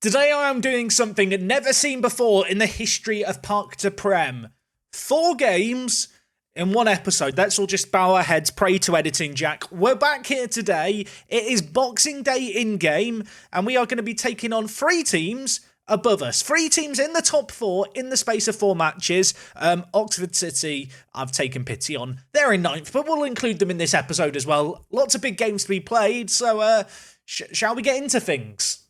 Today I am doing something never seen before in the history of Park to Prem. 4 games in one episode. Let's all just bow our heads, pray to editing, Jack. We're back here today. It is Boxing Day in-game, and we are going to be taking on 3 teams above us. 3 teams in the top 4 in the space of 4 matches. Oxford City, I've taken pity on. They're in 9th, but we'll include them in this episode as well. Lots of big games to be played, so shall we get into things?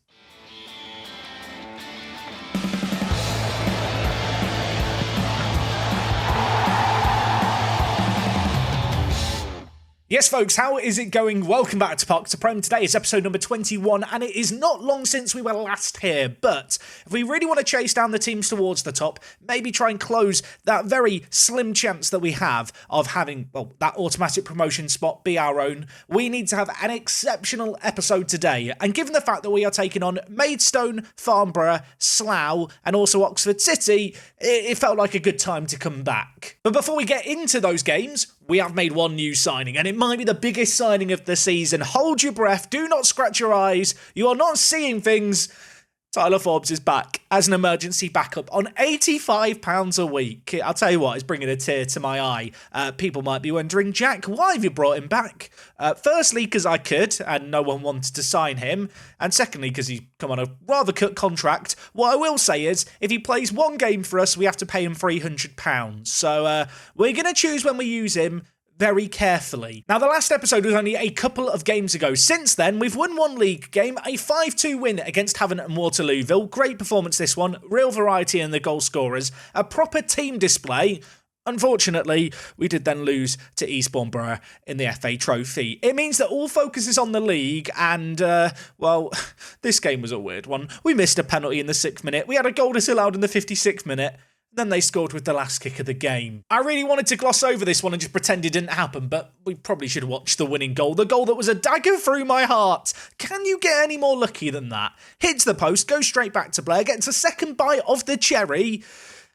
Yes, folks, how is it going? Welcome back to Park to Prem. Today is episode number 21, and it is not long since we were last here, but if we really want to chase down the teams towards the top, maybe try and close that very slim chance that we have of having, well, that automatic promotion spot be our own, we need to have an exceptional episode today. And given the fact that we are taking on Maidstone, Farnborough, Slough, and also Oxford City, it felt like a good time to come back. But before we get into those games, we have made one new signing, and it might be the biggest signing of the season. Hold your breath, do not scratch your eyes, you are not seeing things. Tyler Forbes is back as an emergency backup on £85 a week. I'll tell you what, it's bringing a tear to my eye. People might be wondering, Jack, why have you brought him back? Firstly, because I could, and no one wanted to sign him. And secondly, because he's come on a rather cut contract. What I will say is, if he plays 1 game for us, we have to pay him £300. So we're going to choose when we use him very carefully. Now, the last episode was only a couple of games ago. Since then, we've won 1 league game, a 5-2 win against Havant and Waterlooville. Great performance this one, real variety in the goal scorers, a proper team display. Unfortunately, we did then lose to Eastbourne Borough in the FA Trophy. It means that all focus is on the league, and, well, this game was a weird one. We missed a penalty in the 6th minute. We had a goal disallowed in the 56th minute. Then they scored with the last kick of the game. I really wanted to gloss over this one and just pretend it didn't happen, but we probably should watch the winning goal. The goal that was a dagger through my heart. Can you get any more lucky than that? Hits the post, goes straight back to Blair, gets a second bite of the cherry,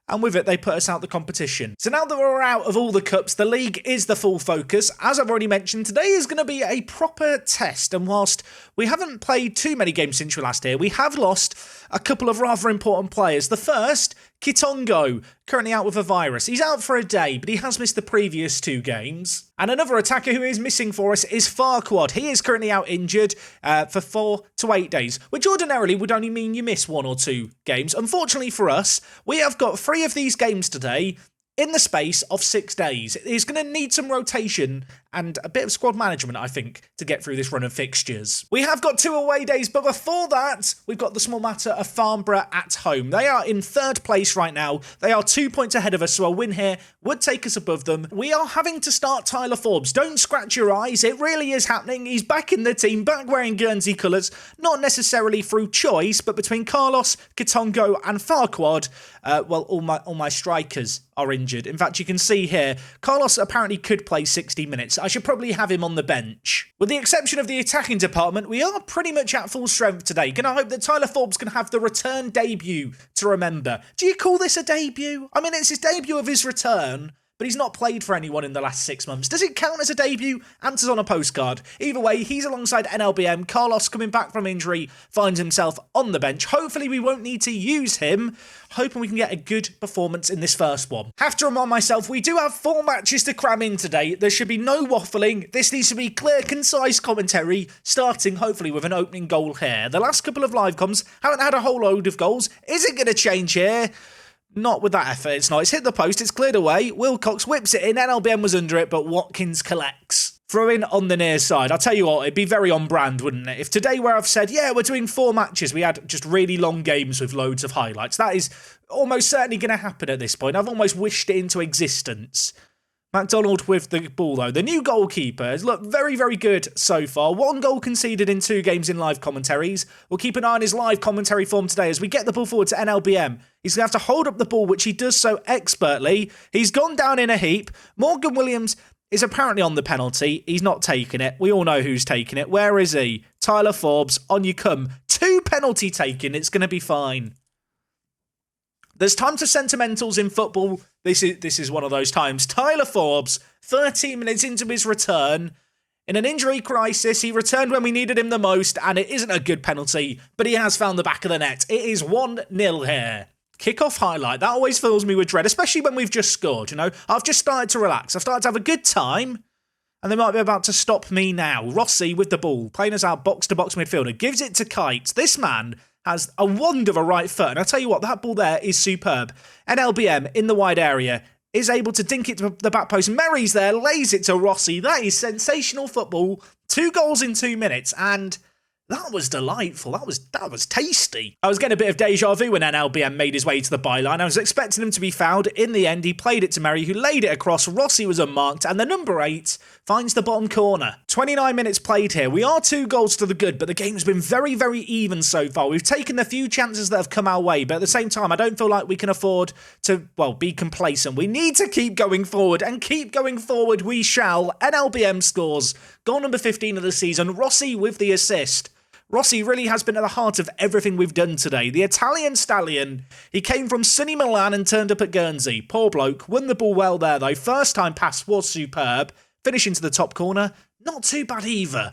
and with it, they put us out the competition. So now that we're out of all the cups, the league is the full focus. As I've already mentioned, today is going to be a proper test. And whilst we haven't played too many games since we last here, we have lost a couple of rather important players. The first, Kitongo, currently out with a virus. He's out for a day, but he has missed the previous 2 games. And another attacker who is missing for us is Farquad. He is currently out injured for 4 to 8 days, which ordinarily would only mean you miss 1 or 2 games. Unfortunately for us, we have got 3 of these games today in the space of 6 days. It's going to need some rotation and a bit of squad management, I think, to get through this run of fixtures. We have got 2 away days, but before that, we've got the small matter of Farnborough at home. They are in 3rd place right now. They are 2 points ahead of us, so a win here would take us above them. We are having to start Tyler Forbes. Don't scratch your eyes. It really is happening. He's back in the team, back wearing Guernsey colours, not necessarily through choice, but between Carlos, Kitongo and Farquad, well, all my strikers are injured. In fact, you can see here, Carlos apparently could play 60 minutes. I should probably have him on the bench. With the exception of the attacking department, we are pretty much at full strength today. Gonna hope that Tyler Forbes can have the return debut to remember. Do you call this a debut? I mean, it's his debut of his return, but he's not played for anyone in the last 6 months. Does it count as a debut? Answers on a postcard. Either way, he's alongside NLBM. Carlos, coming back from injury, finds himself on the bench. Hopefully we won't need to use him. Hoping we can get a good performance in this first one. Have to remind myself, we do have 4 matches to cram in today. There should be no waffling. This needs to be clear, concise commentary, starting hopefully with an opening goal here. The last couple of live comms haven't had a whole load of goals. Is it going to change here? Not with that effort, it's not. It's hit the post, it's cleared away. Wilcox whips it in, NLBM was under it, but Watkins collects. Throw in on the near side. I'll tell you what, it'd be very on brand, wouldn't it? If today where I've said, yeah, we're doing 4 matches, we had just really long games with loads of highlights. That is almost certainly going to happen at this point. I've almost wished it into existence. MacDonald with the ball, though. The new goalkeeper has looked very, very good so far. 1 goal conceded in 2 games in live commentaries. We'll keep an eye on his live commentary form today as we get the ball forward to NLBM. He's going to have to hold up the ball, which he does so expertly. He's gone down in a heap. Morgan Williams is apparently on the penalty. He's not taking it. We all know who's taking it. Where is he? Tyler Forbes, on you come. 2 penalty taken. It's going to be fine. There's time to sentimentals in football. This is one of those times. Tyler Forbes, 13 minutes into his return, In an injury crisis, he returned when we needed him the most, and it isn't a good penalty, but he has found the back of the net. It is 1-0 here. Kickoff highlight, that always fills me with dread, especially when we've just scored, you know. I've just started to relax. I've started to have a good time, and they might be about to stop me now. Rossi with the ball, playing us out box-to-box midfielder, gives it to Kite. This man has a wand of a right foot, and I'll tell you what, that ball there is superb. NLBM in the wide area is able to dink it to the back post. Merry's there, lays it to Rossi. That is sensational football. 2 goals in 2 minutes, and that was delightful. That was tasty. I was getting a bit of deja vu when NLBM made his way to the byline. I was expecting him to be fouled. In the end, he played it to Merry, who laid it across. Rossi was unmarked, and the number 8 finds the bottom corner. 29 minutes played here. We are 2 goals to the good, but the game's been very, very even so far. We've taken the few chances that have come our way, but at the same time, I don't feel like we can afford to, well, be complacent. We need to keep going forward, and keep going forward we shall. NLBM scores. Goal number 15 of the season. Rossi with the assist. Rossi really has been at the heart of everything we've done today. The Italian stallion, he came from sunny Milan and turned up at Guernsey. Poor bloke, won the ball well there though. First time pass was superb. Finishing to the top corner, not too bad either.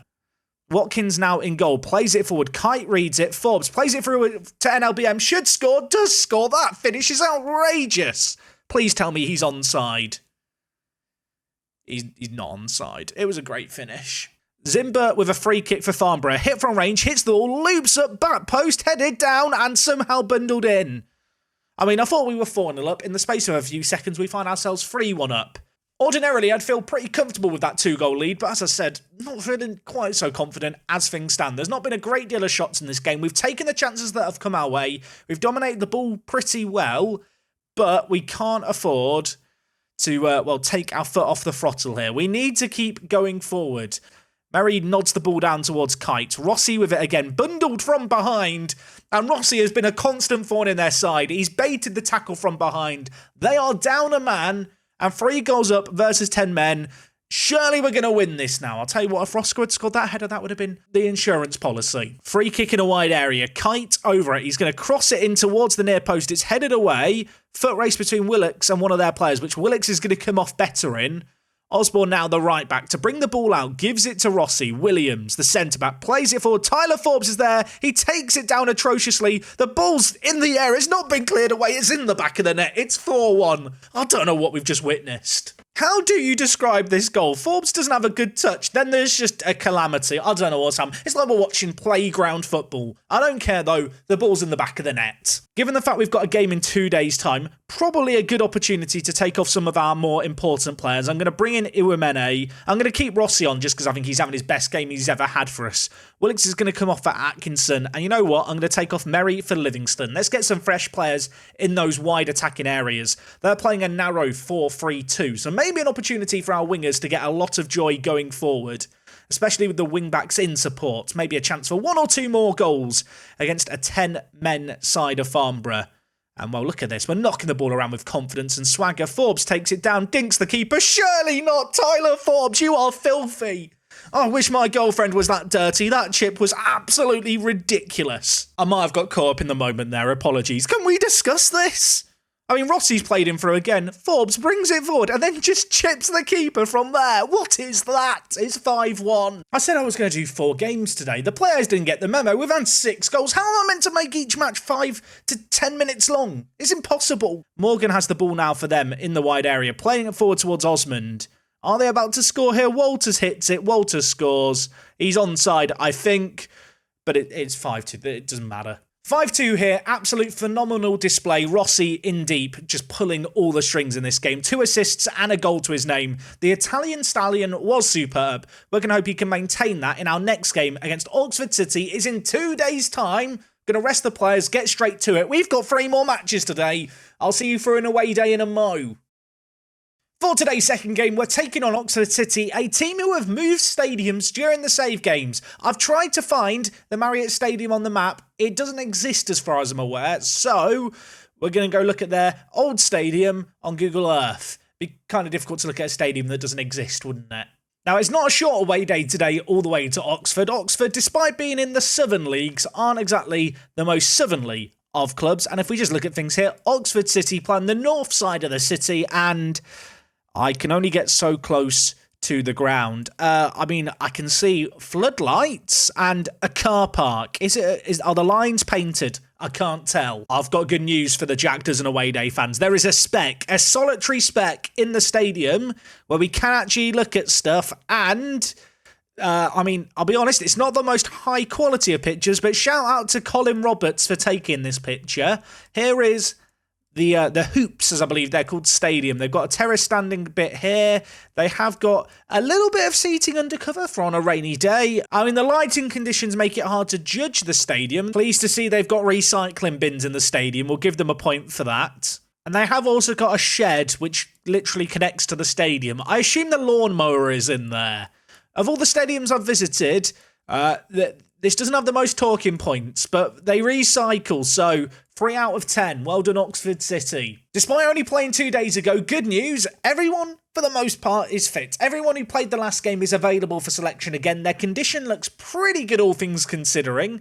Watkins now in goal, plays it forward. Kite reads it. Forbes plays it through to NLBM. Should score, does score. That finish is outrageous. Please tell me he's onside. He's not onside. It was a great finish. Zimber with a free kick for Farnborough. Hit from range, hits the ball, loops up, back post, headed down, and somehow bundled in. I mean, I thought we were 4-0 up. In the space of a few seconds, we find ourselves 3-1 up. Ordinarily, I'd feel pretty comfortable with that 2-goal lead, but as I said, not feeling quite so confident as things stand. There's not been a great deal of shots in this game. We've taken the chances that have come our way. We've dominated the ball pretty well, but we can't afford to, take our foot off the throttle here. We need to keep going forward. Merry nods the ball down towards Kite. Rossi with it again, bundled from behind. And Rossi has been a constant thorn in their side. He's baited the tackle from behind. They are down a man and 3 goals up versus 10 men. Surely we're going to win this now. I'll tell you what, if Roscoe had scored that header, that would have been the insurance policy. Free kick in a wide area. Kite over it. He's going to cross it in towards the near post. It's headed away. Foot race between Willocks and one of their players, which Willocks is going to come off better in. Osborne now the right back to bring the ball out, gives it to Rossi. Williams, the centre back, plays it forward. Tyler Forbes is there. He takes it down atrociously. The ball's in the air. It's not been cleared away. It's in the back of the net. It's 4-1. I don't know what we've just witnessed. How do you describe this goal? Forbes doesn't have a good touch. Then there's just a calamity. I don't know what's happening. It's like we're watching playground football. I don't care though. The ball's in the back of the net. Given the fact we've got a game in 2 days' time, probably a good opportunity to take off some of our more important players. I'm going to bring in Iwemene. I'm going to keep Rossi on just because I think he's having his best game he's ever had for us. Willocks is going to come off for Atkinson. And you know what? I'm going to take off Merry for Livingston. Let's get some fresh players in those wide attacking areas. They're playing a narrow 4-3-2. So maybe an opportunity for our wingers to get a lot of joy going forward, especially with the wing-backs in support. Maybe a chance for 1 or 2 more goals against a 10-men side of Farnborough. And well, look at this. We're knocking the ball around with confidence and swagger. Forbes takes it down, dinks the keeper. Surely not Tyler Forbes. You are filthy. I wish my girlfriend was that dirty. That chip was absolutely ridiculous. I might have got caught up in the moment there. Apologies. Can we discuss this? I mean, Rossi's played him through again. Forbes brings it forward and then just chips the keeper from there. What is that? It's 5-1. I said I was going to do 4 games today. The players didn't get the memo. We've had 6 goals. How am I meant to make each match 5 to 10 minutes long? It's impossible. Morgan has the ball now for them in the wide area, playing it forward towards Osmond. Are they about to score here? Walters hits it. Walters scores. He's onside, I think, but it's 5-2. It doesn't matter. 5-2 here, absolute phenomenal display. Rossi in deep, just pulling all the strings in this game. 2 assists and a goal to his name. The Italian stallion was superb. We're going to hope he can maintain that in our next game against Oxford City. Is in 2 days' time. Going to rest the players, get straight to it. We've got 3 more matches today. I'll see you for an away day in a mo. For today's second game, we're taking on Oxford City, a team who have moved stadiums during the save games. I've tried to find the Marriott Stadium on the map. It doesn't exist as far as I'm aware, so we're going to go look at their old stadium on Google Earth. Be kind of difficult to look at a stadium that doesn't exist, wouldn't it? Now, it's not a short away day today all the way to Oxford. Oxford, despite being in the Southern Leagues, aren't exactly the most southerly of clubs. And if we just look at things here, Oxford City play on the north side of the city, and I can only get so close to the ground. I mean, I can see floodlights and a car park. Are the lines painted? I can't tell. I've got good news for the Jack Dozen Away Day fans. There is a solitary speck in the stadium where we can actually look at stuff and... I mean, I'll be honest, it's not the most high quality of pictures, but shout out to Colin Roberts for taking this picture. Here is the Hoops, as I believe they're called, stadium. They've got a terrace standing bit here. They have got a little bit of seating undercover for on a rainy day. I mean, the lighting conditions make it hard to judge the stadium. Pleased to see they've got recycling bins in the stadium. We'll give them a point for that. And they have also got a shed which literally connects to the stadium. I assume the lawnmower is in there. Of all the stadiums I've visited, this doesn't have the most talking points, but they recycle, so 3 out of 10. Well done, Oxford City. Despite only playing 2 days ago, good news, everyone, for the most part, is fit. Everyone who played the last game is available for selection again. Their condition looks pretty good, all things considering.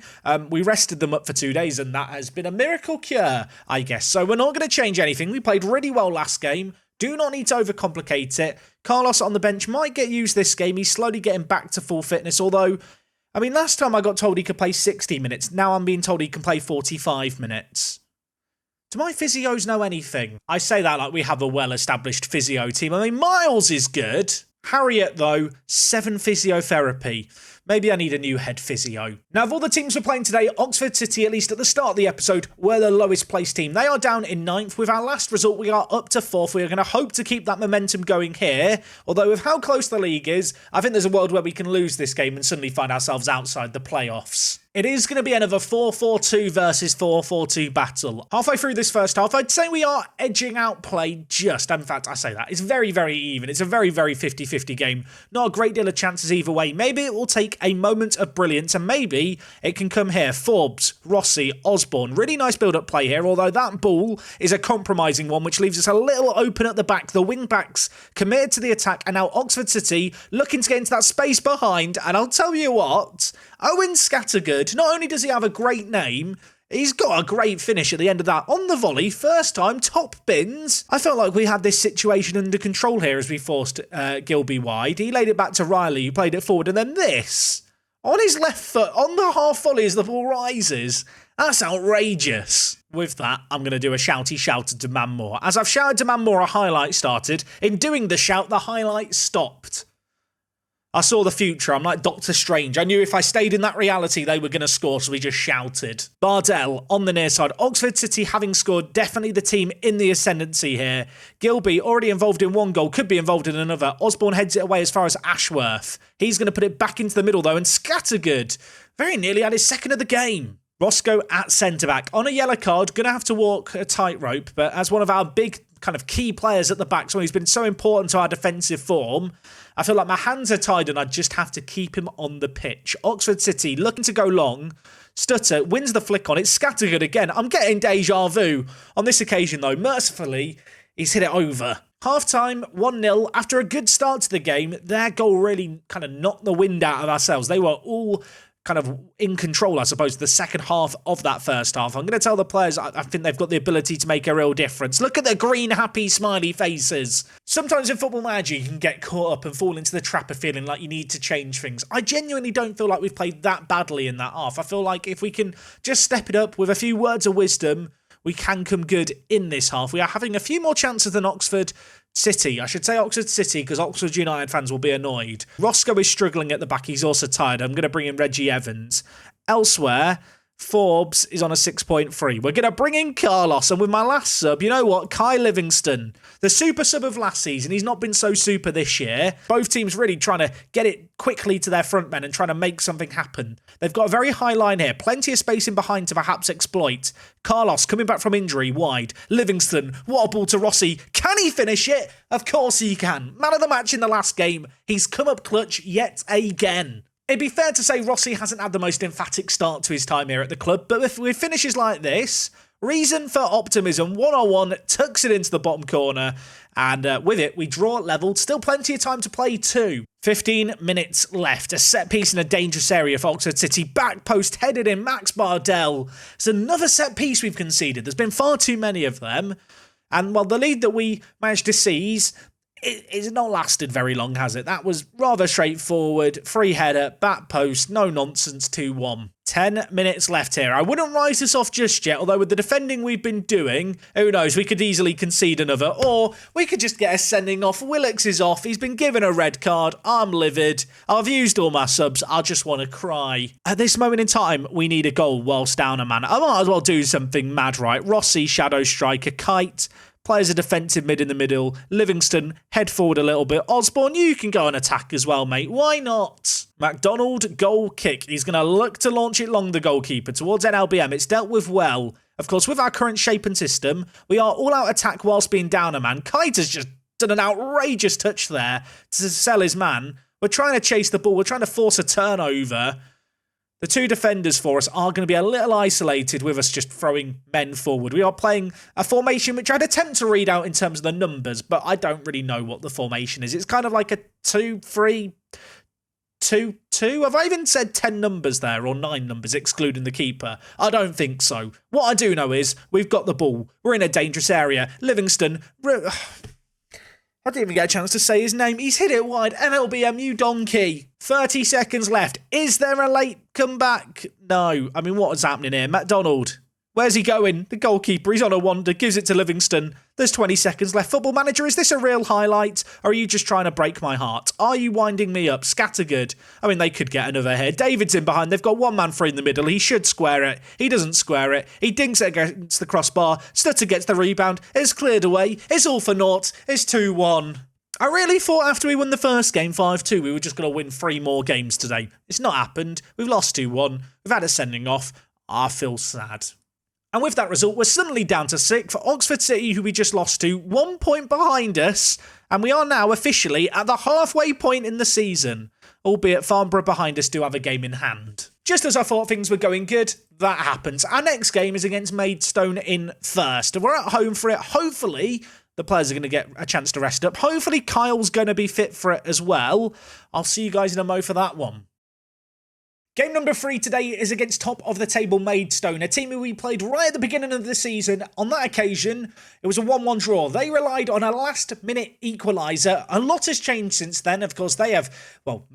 We rested them up for 2 days, and that has been a miracle cure, I guess. So we're not going to change anything. We played really well last game. Do not need to overcomplicate it. Carlos on the bench might get used this game. He's slowly getting back to full fitness, although, I mean, last time I got told he could play 60 minutes. Now I'm being told he can play 45 minutes. Do my physios know anything? I say that like we have a well-established physio team. I mean, Miles is good. Harriet, though, 7 physiotherapy. Maybe I need a new head physio. Now, of all the teams we're playing today, Oxford City, at least at the start of the episode, were the lowest placed team. They are down in 9th. With our last result, we are up to 4th. We are going to hope to keep that momentum going here. Although with how close the league is, I think there's a world where we can lose this game and suddenly find ourselves outside the playoffs. It is going to be another 4-4-2 versus 4-4-2 battle. Halfway through this first half, I'd say we are edging out play just. In fact, I say that. It's very, very even. It's a very, very 50-50 game. Not a great deal of chances either way. Maybe it will take a moment of brilliance and maybe it can come here. Forbes, Rossi, Osborne. Really nice build-up play here, although that ball is a compromising one, which leaves us a little open at the back. The wing-backs committed to the attack, and now Oxford City looking to get into that space behind, and I'll tell you what, Owen Scattergood, not only does he have a great name, he's got a great finish at the end of that. On the volley, first time, top bins. I felt like we had this situation under control here as we forced Gilby wide. He laid it back to Riley, who played it forward, and then this. On his left foot, on the half volley as the ball rises. That's outrageous. With that, I'm going to do a shouty shout to Manmore. As I've shouted to Manmore, a highlight started. In doing the shout, the highlight stopped. I saw the future. I'm like Doctor Strange. I knew if I stayed in that reality, they were going to score, so we just shouted. Bardell on the near side. Oxford City having scored, definitely the team in the ascendancy here. Gilby already involved in 1 goal, could be involved in another. Osborne heads it away as far as Ashworth. He's going to put it back into the middle, though, and Scattergood very nearly had his second of the game. Roscoe at centre-back. On a yellow card, going to have to walk a tightrope, but as one of our big kind of key players at the back, someone who's been so important to our defensive form, I feel like my hands are tied and I just have to keep him on the pitch. Oxford City looking to go long. Stutter wins the flick on it. Scattergood again. I'm getting deja vu. On this occasion, though, mercifully, he's hit it over. Half-time, 1-0. After a good start to the game, their goal really kind of knocked the wind out of ourselves. They were all kind of in control, I suppose, the second half of that first half. I'm going to tell the players I think they've got the ability to make a real difference. Look at the green, happy, smiley faces. Sometimes in Football Manager, you can get caught up and fall into the trap of feeling like you need to change things. I genuinely don't feel like we've played that badly in that half. I feel like if we can just step it up with a few words of wisdom, we can come good in this half. We are having a few more chances than Oxford City. I should say Oxford City because Oxford United fans will be annoyed. Roscoe is struggling at the back. He's also tired. I'm going to bring in Reggie Evans. Elsewhere, Forbes is on a 6.3. We're going to bring in Carlos. And with my last sub, you know what? Kai Livingston, the super sub of last season. He's not been so super this year. Both teams really trying to get it quickly to their front men and trying to make something happen. They've got a very high line here. Plenty of space in behind to perhaps exploit. Carlos coming back from injury, wide. Livingston, what a ball to Rossi. Can he finish it? Of course he can. Man of the match in the last game. He's come up clutch yet again. It'd be fair to say Rossi hasn't had the most emphatic start to his time here at the club, but if with finishes like this, reason for optimism. 1-on-1, tucks it into the bottom corner, and with it, we draw level. Still plenty of time to play too. 15 minutes left. A set piece in a dangerous area for Oxford City. Back post headed in, Max Bardell. It's another set piece we've conceded. There's been far too many of them. And well, the lead that we managed to seize It's not lasted very long, has it? That was rather straightforward. Free header, back post, no nonsense, 2-1. 10 minutes left here. I wouldn't write this off just yet, although with the defending we've been doing, who knows, we could easily concede another, or we could just get a sending off. Willox is off. He's been given a red card. I'm livid. I've used all my subs. I just want to cry. At this moment in time, we need a goal whilst down a man. I might as well do something mad, right? Rossi, shadow striker, Kite. Players a defensive mid in the middle. Livingston, head forward a little bit. Osborne, you can go and attack as well, mate. Why not? McDonald, goal kick. He's going to look to launch it long, the goalkeeper, towards NLBM. It's dealt with well. Of course, with our current shape and system, we are all-out attack whilst being down a man. Kite has just done an outrageous touch there to sell his man. We're trying to chase the ball. We're trying to force a turnover. The two defenders for us are going to be a little isolated with us just throwing men forward. We are playing a formation which I'd attempt to read out in terms of the numbers, but I don't really know what the formation is. It's kind of like a 2-3-2-2. Have I even said 10 numbers there or 9 numbers excluding the keeper? I don't think so. What I do know is we've got the ball. We're in a dangerous area. Livingston... I didn't even get a chance to say his name. He's hit it wide. NLBM, you donkey. 30 seconds left. Is there a late comeback? No. I mean, what is happening here? McDonald. Where's he going? The goalkeeper, he's on a wander, gives it to Livingston. There's 20 seconds left. Football Manager, is this a real highlight? Or are you just trying to break my heart? Are you winding me up? Scattergood. I mean, they could get another here. David's in behind. They've got one man free in the middle. He should square it. He doesn't square it. He dinks it against the crossbar. Stutter gets the rebound. It's cleared away. It's all for naught. It's 2-1. I really thought after we won the first game 5-2, we were just going to win 3 more games today. It's not happened. We've lost 2-1. We've had a sending off. I feel sad. And with that result, we're suddenly down to 6th for Oxford City, who we just lost to, 1 point behind us, and we are now officially at the halfway point in the season, albeit Farnborough behind us do have a game in hand. Just as I thought things were going good, that happens. Our next game is against Maidstone in First, and we're at home for it. Hopefully, the players are going to get a chance to rest up. Hopefully, Kyle's going to be fit for it as well. I'll see you guys in a mo for that one. Game number 3 today is against top of the table Maidstone, a team who we played right at the beginning of the season. On that occasion, it was a 1-1 draw. They relied on a last-minute equaliser. A lot has changed since then. Of course, they have,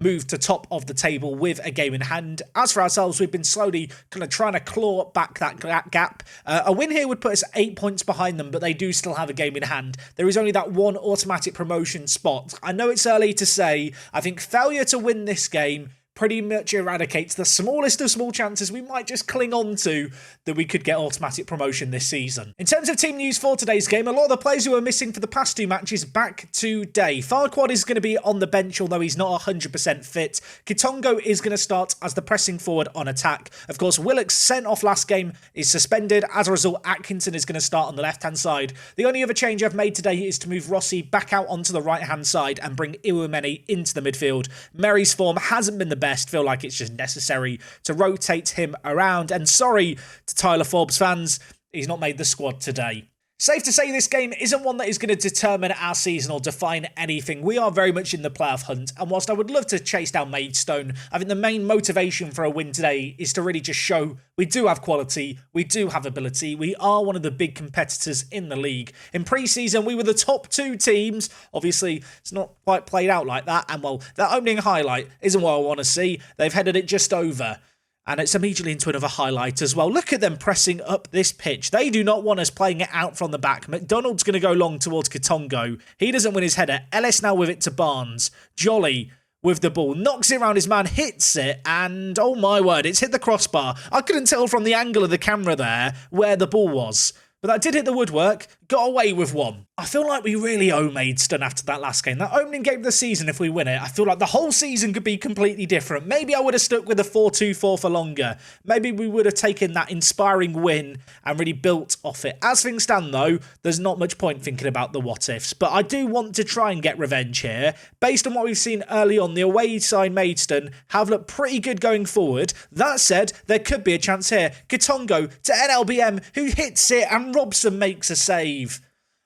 moved to top of the table with a game in hand. As for ourselves, we've been slowly kind of trying to claw back that gap. A win here would put us 8 points behind them, but they do still have a game in hand. There is only that one automatic promotion spot. I know it's early to say. I think failure to win this game pretty much eradicates the smallest of small chances we might just cling on to that we could get automatic promotion this season. In terms of team news for today's game, a lot of the players who were missing for the past 2 matches back today. Farquad is going to be on the bench, although he's not 100% fit. Kitongo is going to start as the pressing forward on attack. Of course, Willox, sent off last game, is suspended. As a result, Atkinson is going to start on the left-hand side. The only other change I've made today is to move Rossi back out onto the right-hand side and bring Iwameni into the midfield. Mary's form hasn't been the best. Feel like it's just necessary to rotate him around. And sorry to Tyler Forbes fans, he's not made the squad today. Safe to say this game isn't one that is going to determine our season or define anything. We are very much in the playoff hunt, and whilst I would love to chase down Maidstone, I think the main motivation for a win today is to really just show we do have quality, we do have ability, we are one of the big competitors in the league. In pre-season, we were the top 2 teams. Obviously, it's not quite played out like that, and that opening highlight isn't what I want to see. They've headed it just over. And it's immediately into another highlight as well. Look at them pressing up this pitch. They do not want us playing it out from the back. McDonald's going to go long towards Kitongo. He doesn't win his header. Ellis now with it to Barnes. Jolly with the ball. Knocks it around his man, hits it, and oh my word, it's hit the crossbar. I couldn't tell from the angle of the camera there where the ball was. But that did hit the woodwork, got away with one. I feel like we really owe Maidstone after that last game. That opening game of the season, if we win it, I feel like the whole season could be completely different. Maybe I would have stuck with a 4-2-4 for longer. Maybe we would have taken that inspiring win and really built off it. As things stand, though, there's not much point thinking about the what-ifs. But I do want to try and get revenge here. Based on what we've seen early on, the away side Maidstone have looked pretty good going forward. That said, there could be a chance here. Kitongo to NLBM, who hits it, and Robson makes a save.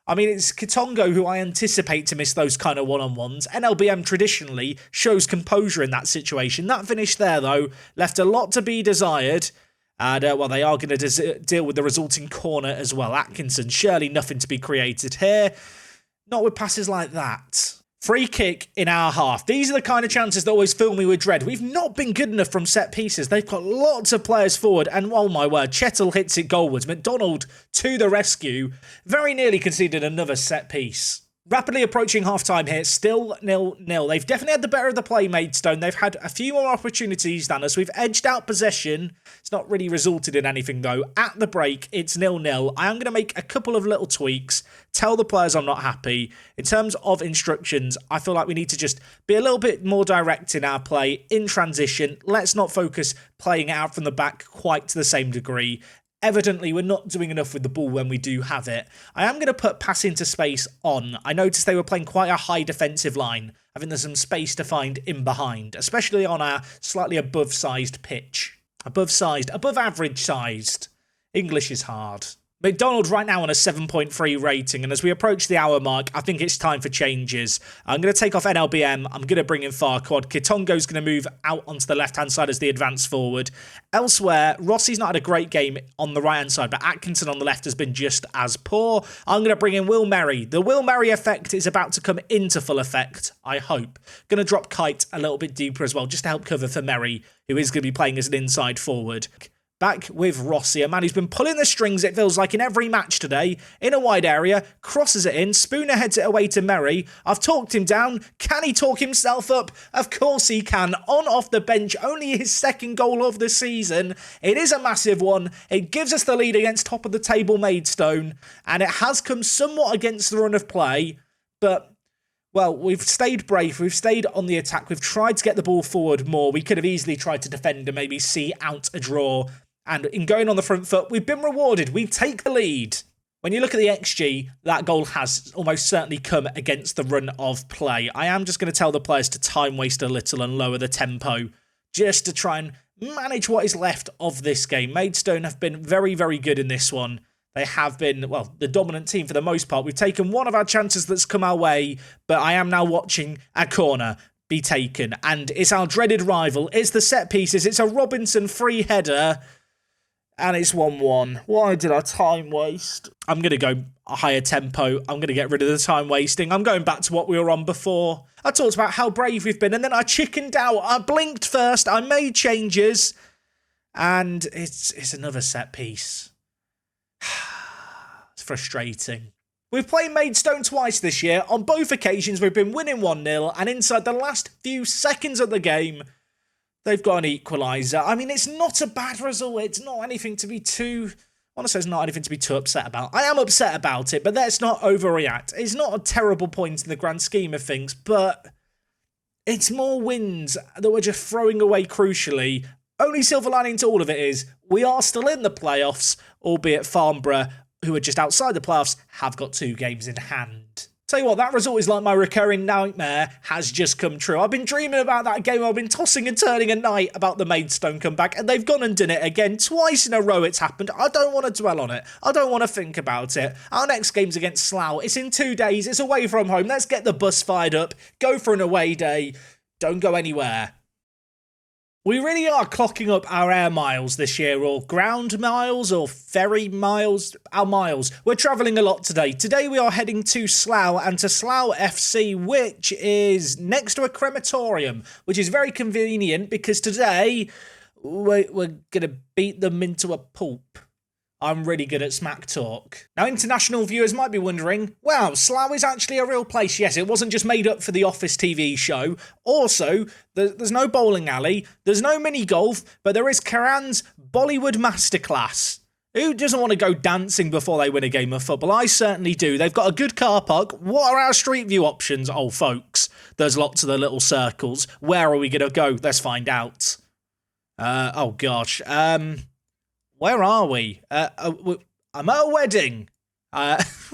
I mean, it's Kitongo who I anticipate to miss those kind of one-on-ones. NLBM traditionally shows composure in that situation. That finish there, though, left a lot to be desired. And, they are going to deal with the resulting corner as well. Atkinson, surely nothing to be created here. Not with passes like that. Free kick in our half. These are the kind of chances that always fill me with dread. We've not been good enough from set pieces. They've got lots of players forward, and oh my word, Chettle hits it goalwards. McDonald to the rescue. Very nearly conceded another set piece. Rapidly approaching half-time here, still 0-0. They've definitely had the better of the play, Maidstone. They've had a few more opportunities than us. We've edged out possession. It's not really resulted in anything, though. At the break, it's 0-0. I am going to make a couple of little tweaks, tell the players I'm not happy. In terms of instructions, I feel like we need to just be a little bit more direct in our play, in transition. Let's not focus playing it out from the back quite to the same degree. Evidently, we're not doing enough with the ball when we do have it. I am going to put pass into space on. I noticed they were playing quite a high defensive line. I think there's some space to find in behind, especially on our slightly above-sized pitch. Above average-sized. English is hard. McDonald right now on a 7.3 rating, and as we approach the hour mark, I think it's time for changes. I'm going to take off NLBM, I'm going to bring in Farquad. Kitongo's going to move out onto the left-hand side as the advance forward. Elsewhere, Rossi's not had a great game on the right-hand side, but Atkinson on the left has been just as poor. I'm going to bring in Will Merry. The Will Merry effect is about to come into full effect, I hope. Going to drop Kite a little bit deeper as well, just to help cover for Merry, who is going to be playing as an inside forward. Back with Rossi, a man who's been pulling the strings, it feels like, in every match today. In a wide area, crosses it in, Spooner heads it away to Merry. I've talked him down. Can he talk himself up? Of course he can. On off the bench, only his second goal of the season. It is a massive one. It gives us the lead against top of the table Maidstone, and it has come somewhat against the run of play, but... well, we've stayed brave, we've stayed on the attack, we've tried to get the ball forward more. We could have easily tried to defend and maybe see out a draw. And in going on the front foot, we've been rewarded. We take the lead. When you look at the XG, that goal has almost certainly come against the run of play. I am just going to tell the players to time waste a little and lower the tempo, just to try and manage what is left of this game. Maidstone have been very, very good in this one. They have been, well, the dominant team for the most part. We've taken one of our chances that's come our way, but I am now watching a corner be taken. And it's our dreaded rival. It's the set pieces. It's a Robinson free header. And it's 1-1. Why did I time waste? I'm going to go a higher tempo. I'm going to get rid of the time wasting. I'm going back to what we were on before. I talked about how brave we've been, and then I chickened out. I blinked first. I made changes. And it's another set piece. It's frustrating. We've played Maidstone twice this year. On both occasions, we've been winning 1-0. And inside the last few seconds of the game... they've got an equaliser. I mean, it's not a bad result. It's not anything to be too... I want to say it's not anything to be too upset about. I am upset about it, but let's not overreact. It's not a terrible point in the grand scheme of things, but it's more wins that we're just throwing away crucially. Only silver lining to all of it is we are still in the playoffs, albeit Farnborough, who are just outside the playoffs, have got 2 games in hand. Tell you what, that result is like my recurring nightmare has just come true. I've been dreaming about that game. I've been tossing and turning at night about the Maidstone comeback, and they've gone and done it again. Twice in a row it's happened. I don't want to dwell on it. I don't want to think about it. Our next game's against Slough. It's in 2 days. It's away from home. Let's get the bus fired up. Go for an away day. Don't go anywhere. We really are clocking up our air miles this year, or ground miles, or ferry miles, our miles. We're travelling a lot today. Today we are heading to Slough, and to Slough FC, which is next to a crematorium, which is very convenient because today we're going to beat them into a pulp. I'm really good at smack talk. Now, international viewers might be wondering, wow, Slough is actually a real place. Yes, it wasn't just made up for the Office TV show. Also, there's no bowling alley, there's no mini golf, but there is Karan's Bollywood Masterclass. Who doesn't want to go dancing before they win a game of football? I certainly do. They've got a good car park. What are our street view options? Oh, folks, there's lots of the little circles. Where are we going to go? Let's find out. Oh, gosh. Where are we? I'm at a wedding.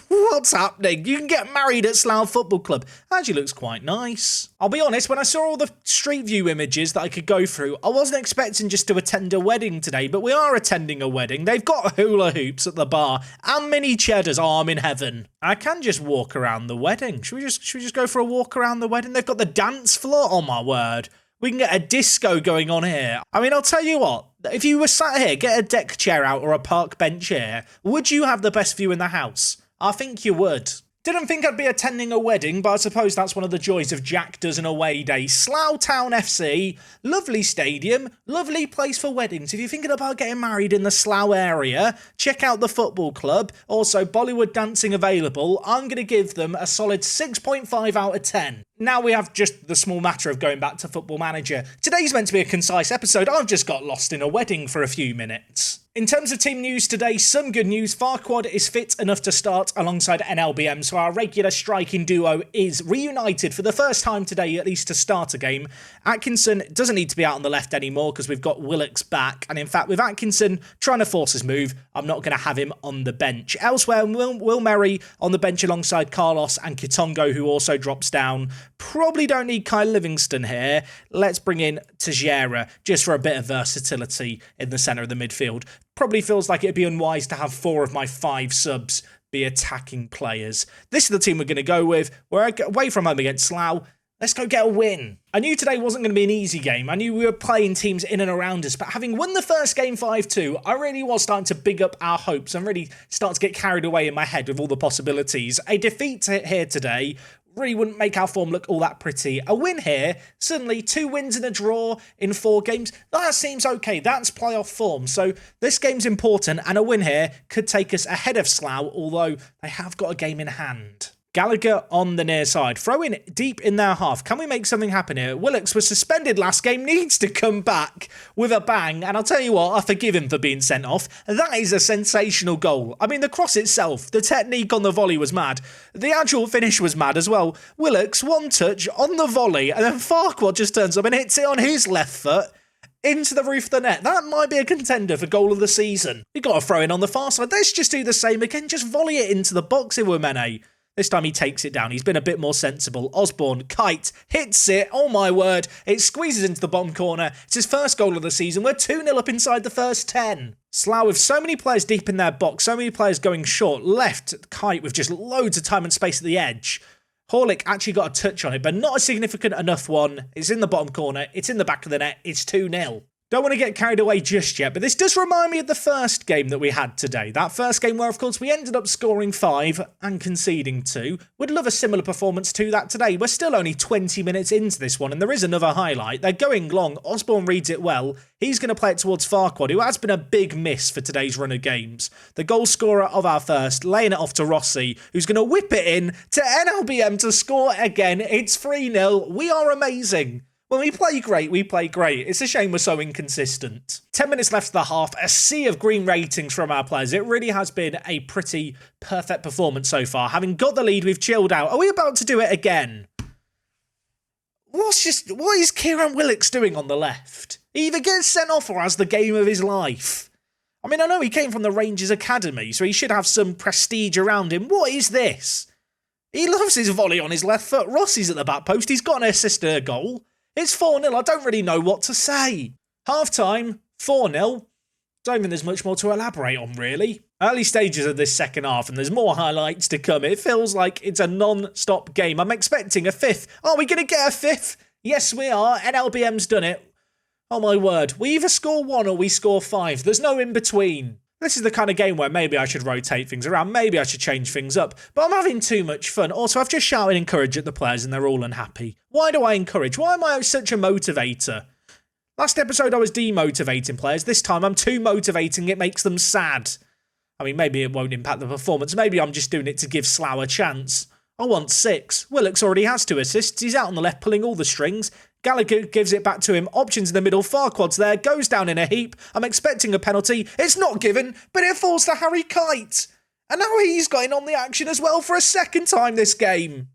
What's happening? You can get married at Slough Football Club. Actually looks quite nice. I'll be honest, when I saw all the Street View images that I could go through, I wasn't expecting just to attend a wedding today, but we are attending a wedding. They've got hula hoops at the bar and mini cheddars. Oh, I'm in heaven. I can just walk around the wedding. Should we just go for a walk around the wedding? They've got the dance floor. Oh, my word. We can get a disco going on here. I mean, I'll tell you what. If you were sat here, get a deck chair out or a park bench here, would you have the best view in the house? I think you would. Didn't think I'd be attending a wedding, but I suppose that's one of the joys of Jack Does an Away Day. Slough Town FC, lovely stadium, lovely place for weddings. If you're thinking about getting married in the Slough area, check out the football club. Also, Bollywood dancing available. I'm going to give them a solid 6.5 out of 10. Now we have just the small matter of going back to Football Manager. Today's meant to be a concise episode. I've just got lost in a wedding for a few minutes. In terms of team news today, some good news. Farquad is fit enough to start alongside NLBM, so our regular striking duo is reunited for the first time today, at least to start a game. Atkinson doesn't need to be out on the left anymore because we've got Willox back, and in fact, with Atkinson trying to force his move, I'm not going to have him on the bench. Elsewhere, Will Merry on the bench alongside Carlos and Kitongo, who also drops down. Probably don't need Kyle Livingston here. Let's bring in Tejera just for a bit of versatility in the centre of the midfield. Probably feels like it'd be unwise to have 4 of my 5 subs be attacking players. This is the team we're going to go with. We're away from home against Slough. Let's go get a win. I knew today wasn't going to be an easy game. I knew we were playing teams in and around us, but having won the first game 5-2, I really was starting to big up our hopes and really start to get carried away in my head with all the possibilities. A defeat here today really wouldn't make our form look all that pretty. A win here, suddenly 2 wins and a draw in 4 games, that seems okay. That's playoff form. So this game's important, and a win here could take us ahead of Slough, although they have got a game in hand. Gallagher on the near side, throwing deep in their half. Can we make something happen here? Willox was suspended last game, needs to come back with a bang. And I'll tell you what, I forgive him for being sent off. That is a sensational goal. I mean, the cross itself, the technique on the volley was mad. The actual finish was mad as well. Willox, one touch on the volley, and then Farquad just turns up and hits it on his left foot into the roof of the net. That might be a contender for goal of the season. We've got a throw in on the far side. Let's just do the same again. Just volley it into the box, Iwamene. This time he takes it down. He's been a bit more sensible. Osborne, kite, hits it. Oh my word. It squeezes into the bottom corner. It's his first goal of the season. We're 2-0 up inside the first 10. Slough with so many players deep in their box, so many players going short. Left, Kite with just loads of time and space at the edge. Horlick actually got a touch on it, but not a significant enough one. It's in the bottom corner. It's in the back of the net. It's 2-0. Don't want to get carried away just yet, but this does remind me of the first game that we had today. That first game where, of course, we ended up scoring 5 and conceding 2. Would love a similar performance to that today. We're still only 20 minutes into this one, and there is another highlight. They're going long. Osborne reads it well. He's going to play it towards Farquad, who has been a big miss for today's run of games. The goal scorer of our first, laying it off to Rossi, who's going to whip it in to NLBM to score again. It's 3-0. We are amazing. When we play great, we play great. It's a shame we're so inconsistent. 10 minutes left of the half, a sea of green ratings from our players. It really has been a pretty perfect performance so far. Having got the lead, we've chilled out. Are we about to do it again? What is Kieran Willox doing on the left? He either gets sent off or has the game of his life. I mean, I know he came from the Rangers Academy, so he should have some prestige around him. What is this? He loves his volley on his left foot. Rossi's at the back post. He's got an assist and a goal. It's 4-0. I don't really know what to say. Half-time, 4-0. Don't think there's much more to elaborate on, really. Early stages of this second half, and there's more highlights to come. It feels like it's a non-stop game. I'm expecting a 5th. Are we going to get a 5th? Yes, we are. NLBM's done it. Oh, my word. We either score 1 or we score 5. There's no in-between. This is the kind of game where maybe I should rotate things around, maybe I should change things up, but I'm having too much fun. Also, I've just shouted encourage at the players and they're all unhappy. Why do I encourage? Why am I such a motivator? Last episode I was demotivating players. This time I'm too motivating, it makes them sad. I mean, maybe it won't impact the performance. Maybe I'm just doing it to give Slough a chance. I want 6. Willox already has 2 assists. He's out on the left pulling all the strings. Gallagher gives it back to him. Options in the middle. Farquad's there. Goes down in a heap. I'm expecting a penalty. It's not given, but it falls to Harry Kite. And now he's got in on the action as well for a second time this game.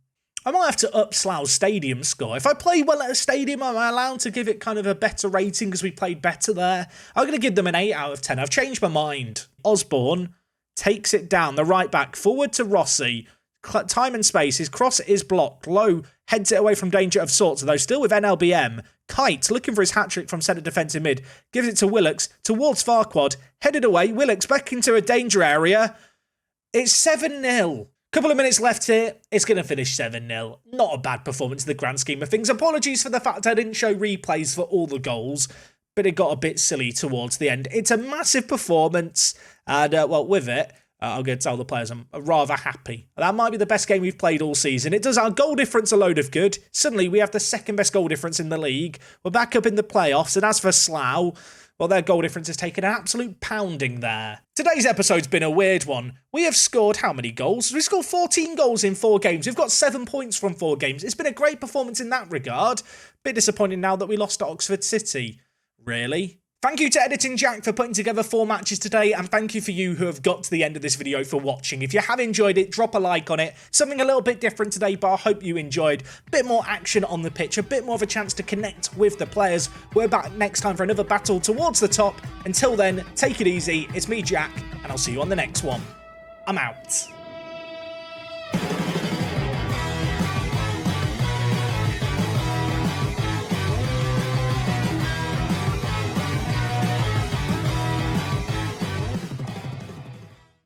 I might have to up Slough's stadium score. If I play well at a stadium, am I allowed to give it kind of a better rating because we played better there? I'm going to give them an 8 out of 10. I've changed my mind. Osborne takes it down. The right back. Forward to Rossi. Time and space. His cross is blocked. Low heads it away from danger of sorts, though still with NLBM. Kite, looking for his hat-trick from centre defensive mid, gives it to Willox, towards Farquad, headed away. Willox back into a danger area. It's 7-0. Couple of minutes left here. It's going to finish 7-0. Not a bad performance in the grand scheme of things. Apologies for the fact I didn't show replays for all the goals, but it got a bit silly towards the end. It's a massive performance, and, with it, I'm going to tell the players I'm rather happy. That might be the best game we've played all season. It does our goal difference a load of good. Suddenly, we have the second best goal difference in the league. We're back up in the playoffs, and as for Slough, well, their goal difference has taken an absolute pounding there. Today's episode's been a weird one. We have scored how many goals? We've scored 14 goals in 4 games. We've got 7 points from 4 games. It's been a great performance in that regard. Bit disappointing now that we lost to Oxford City. Really? Thank you to Editing Jack for putting together 4 matches today, and thank you for you who have got to the end of this video for watching. If you have enjoyed it, drop a like on it. Something a little bit different today, but I hope you enjoyed. A bit more action on the pitch, a bit more of a chance to connect with the players. We're back next time for another battle towards the top. Until then, take it easy. It's me, Jack, and I'll see you on the next one. I'm out.